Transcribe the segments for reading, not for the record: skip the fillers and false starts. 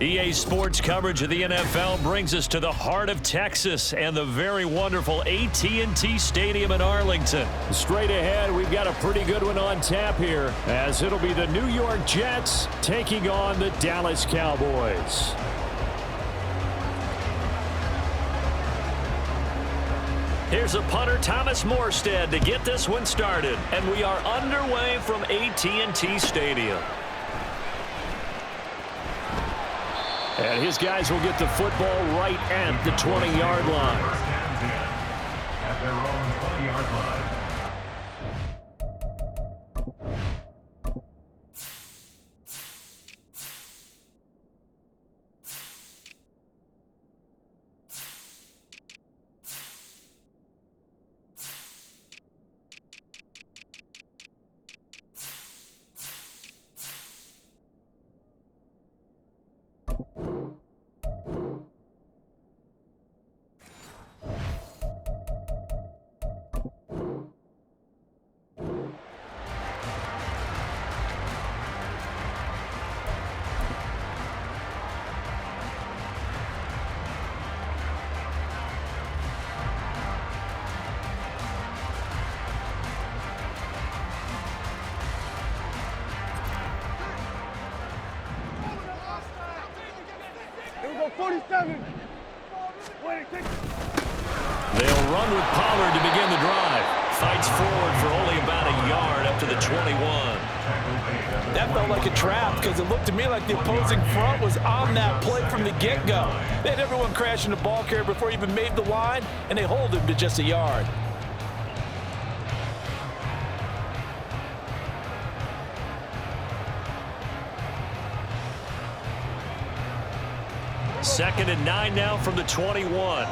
EA Sports coverage of the NFL brings us to the heart of Texas and the very wonderful AT&T Stadium in Arlington. Straight ahead, we've got a pretty good one on tap here, as it'll be the New York Jets taking on the Dallas Cowboys. Here's a punter, Thomas Morstead, to get this one started. And we are underway from AT&T Stadium. And his guys will get the football right at the 20-yard line. At their own 20-yard line. They'll run with Pollard to begin the drive. Fights forward for only about a yard up to the 21. That felt like a trap because it looked to me like the opposing front was on that play from the get-go. They had everyone crashing the ball carrier before he even made the line, and they hold him to just a yard. Second and 9 now from the 21.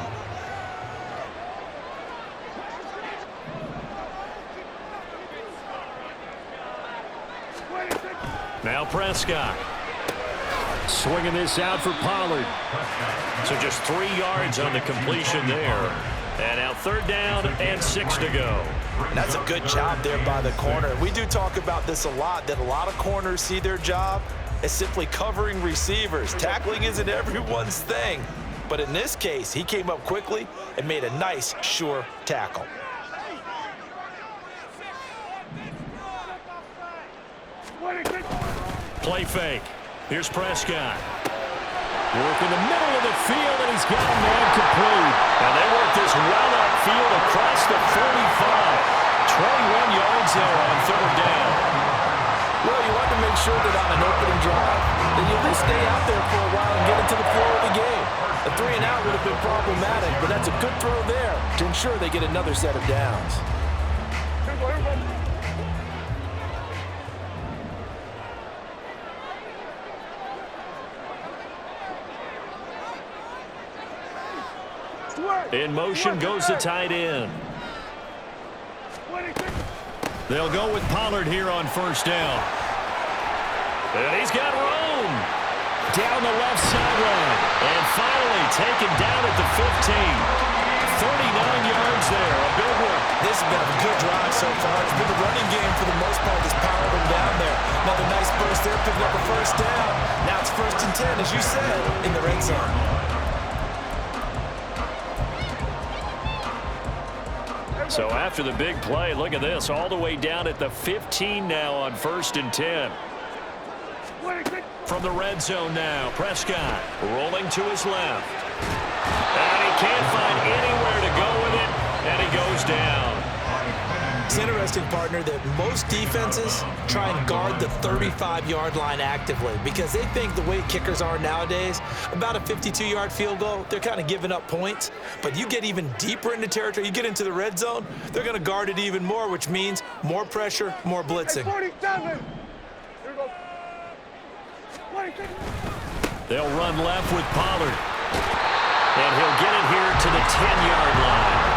Now Prescott. Swinging this out for Pollard. So just 3 yards on the completion there. And now third down and 6 to go. That's a good job there by the corner. We do talk about this a lot, that a lot of corners see their job as simply covering receivers. Tackling isn't everyone's thing. But in this case, he came up quickly and made a nice, sure tackle. Play fake. Here's Prescott. Work in the middle of the field, and he's got a man complete. And they work this well upfield across the 45. 21 yards there on third down. Well, you want to make sure that on an opening drive, that you at least stay out there for a while and get into the flow of the game. A 3-and-out would have been problematic, but that's a good throw there to ensure they get another set of downs. In motion goes the tight end. They'll go with Pollard here on first down. And he's got room down the left sideline. And finally taken down at the 15. 39 yards there, a big one. This has been a good drive so far. It's been the running game for the most part that's powered them down there. Another nice burst there, picking up a first down. Now it's 1st and 10, as you said, in the red zone. So after the big play, look at this, all the way down at the 15 now on 1st and 10. From the red zone now, Prescott rolling to his left. And he can't find anywhere to go with it, and he goes down. It's interesting, partner, that most defenses try and guard the 35-yard line actively because they think the way kickers are nowadays, about a 52-yard field goal, they're kind of giving up points. But you get even deeper into territory, you get into the red zone, they're going to guard it even more, which means more pressure, more blitzing. They'll run left with Pollard. And he'll get it here to the 10-yard line.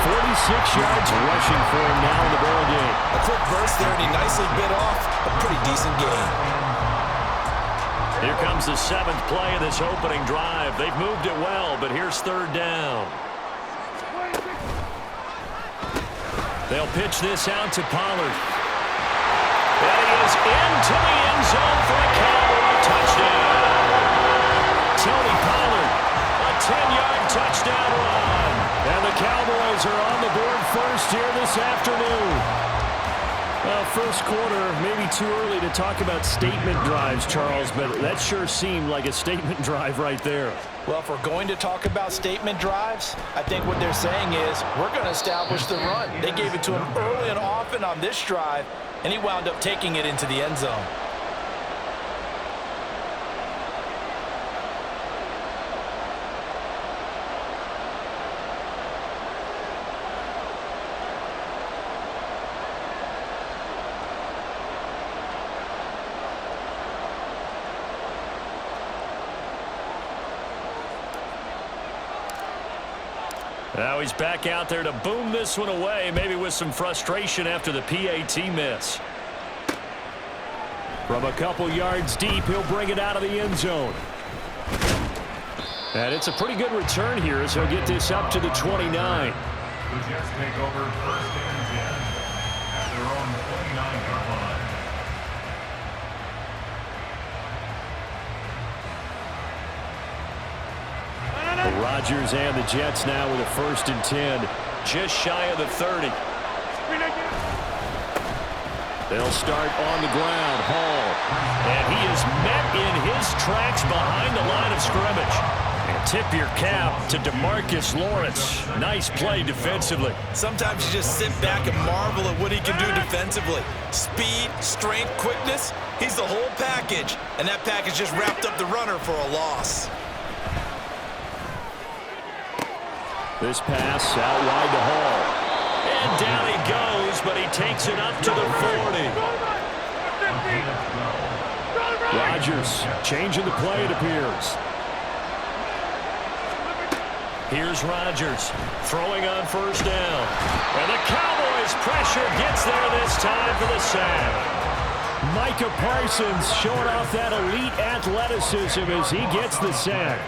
46 yards rushing for him now in the ball game. A quick burst there, and he nicely bit off a pretty decent gain. Here comes the 7th play of this opening drive. They've moved it well, but here's third down. They'll pitch this out to Pollard. And he is into the end zone for a Cowboy touchdown. Cowboys are on the board first here this afternoon. Well, first quarter, maybe too early to talk about statement drives, Charles, but that sure seemed like a statement drive right there. Well, if we're going to talk about statement drives, I think what they're saying is we're going to establish the run. They gave it to him early and often on this drive, and he wound up taking it into the end zone. Now he's back out there to boom this one away, maybe with some frustration after the PAT miss. From a couple yards deep, he'll bring it out of the end zone. And it's a pretty good return here as he'll get this up to the 29. The Jets take over first and 10 at their own 29-yard line. Rodgers and the Jets now with a first and 10, just shy of the 30. They'll start on the ground. Hall. And he is met in his tracks behind the line of scrimmage. And tip your cap to DeMarcus Lawrence. Nice play defensively. Sometimes you just sit back and marvel at what he can do defensively. Speed, strength, quickness. He's the whole package. And that package just wrapped up the runner for a loss. This pass out wide to Hall. And down he goes, but he takes it up to the 40. Rodgers changing the play, it appears. Here's Rodgers throwing on first down. And the Cowboys pressure gets there this time for the sack. Micah Parsons showing off that elite athleticism as he gets the sack.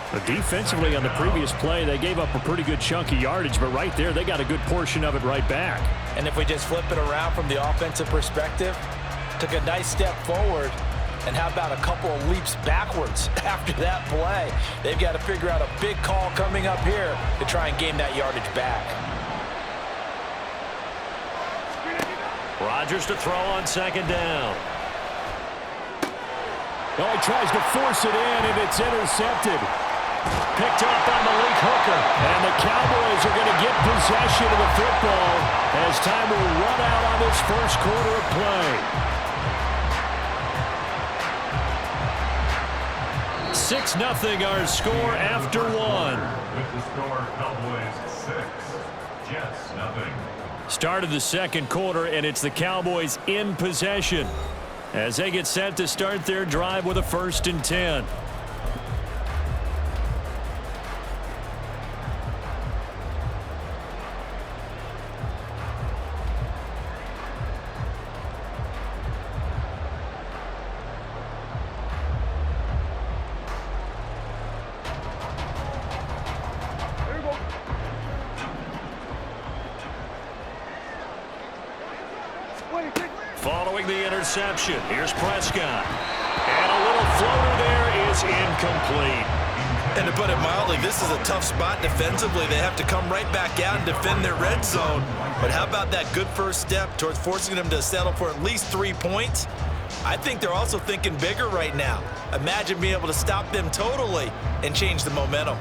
But defensively on the previous play, they gave up a pretty good chunk of yardage, but right there, they got a good portion of it right back. And if we just flip it around from the offensive perspective, took a nice step forward, and how about a couple of leaps backwards after that play? They've got to figure out a big call coming up here to try and gain that yardage back. Rodgers to throw on second down. Oh, he tries to force it in, and it's intercepted. Picked up by Malik Hooker. And the Cowboys are going to get possession of the football as time will run out on this first quarter of play. 6-0 our score after one. With the score, Cowboys 6, Jets 0. Start of the second quarter, and it's the Cowboys in possession as they get set to start their drive with a first and 10. Following the interception, here's Prescott. And a little floater there is incomplete. And to put it mildly, this is a tough spot defensively. They have to come right back out and defend their red zone. But how about that good first step towards forcing them to settle for at least 3 points? I think they're also thinking bigger right now. Imagine being able to stop them totally and change the momentum.